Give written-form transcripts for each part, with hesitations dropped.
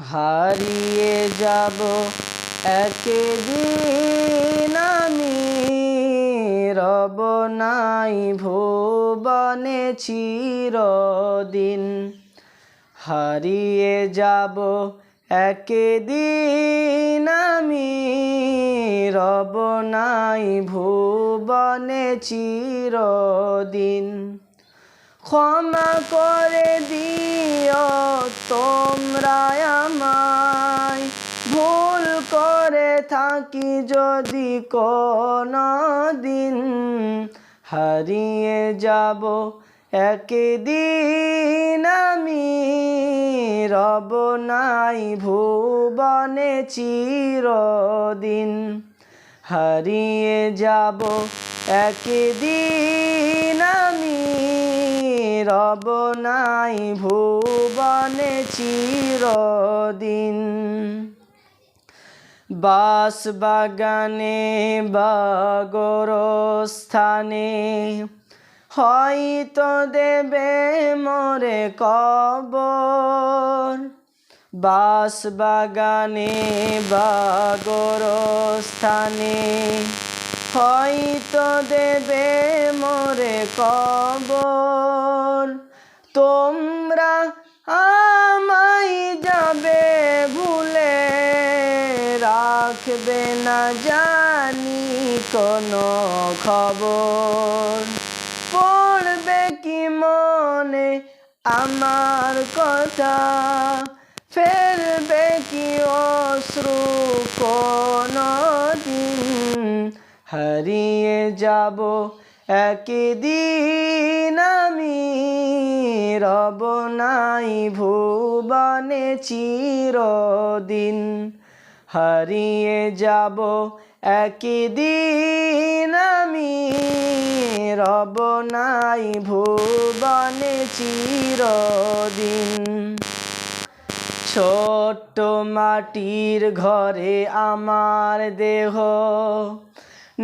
হারিয়ে যাব একদিন আমি, রব নাই ভুবনে চিরদিন। হারিয়ে যাব একদিন আমি, রব নাই ভুবনে চিরদিন। ক্ষমা করে দিও তোমরা আমায়, ভুল করে থাকি যদি কোনো দিন। হারিয়ে যাব একদিন আমি, রব নাই ভুবনে চিরদিন। হারিয়ে যাব একদিন আমি, রব নাই ভুবনে চিরদিন। বাঁশবাগানে বা গোরস্থানে হয়তো দেবে মোরে কবর। বাঁশবাগানে বা গোরস্থানে হয়তো দেবে মোরে কবর। তোমরা আমায় যাবে ভুলে, রাখবে না জানি কোনো খবর। পড়বে কি মনে আমার কথা, ফেলবে কি অশ্রু কোনো দিন। হারিয়ে যাব একদিন আমি, রব নাই ভুবনে চিরদিন। হারিয়ে যাব একদিন আমি, রব নাই ভুবনে চিরদিন। ছোট্ট মাটির ঘরে আমার দেহ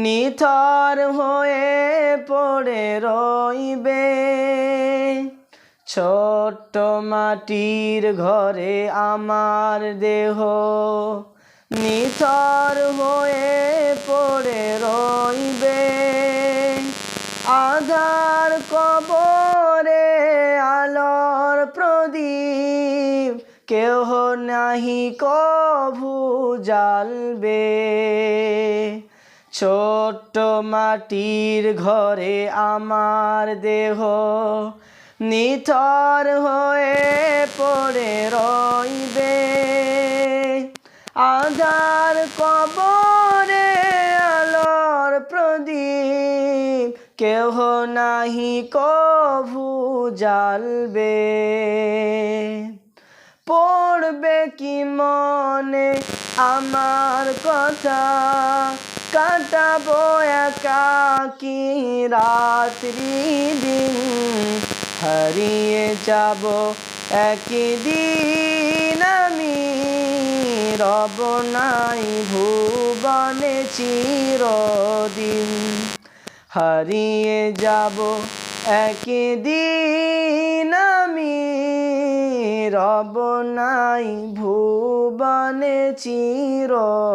নিথর হয়ে পড়ে রইবে। ছোট্ট মাটির ঘরে আমার দেহ নিথর হয়ে পড়ে রইবে। আধার কবরে আলোর প্রদীপ কেহ নাহি কভু জ্বালবে। ছোট্ট মাটির ঘরে আমার দেহ নিথর হয়ে পড়ে রইবে। আধার কবরে আলোর প্রদীপ কেহ নাহি কভু জ্বালবে। পড়বে কি মনে আমার কথা, কাটাবো একাকী রাত্রি দিন। হারিয়ে যাব একদিন আমি, রব নাই ভুবনে চিরদিন। হারিয়ে যাব একদিন আমি, রব নাই ভুবনে চিরদিন।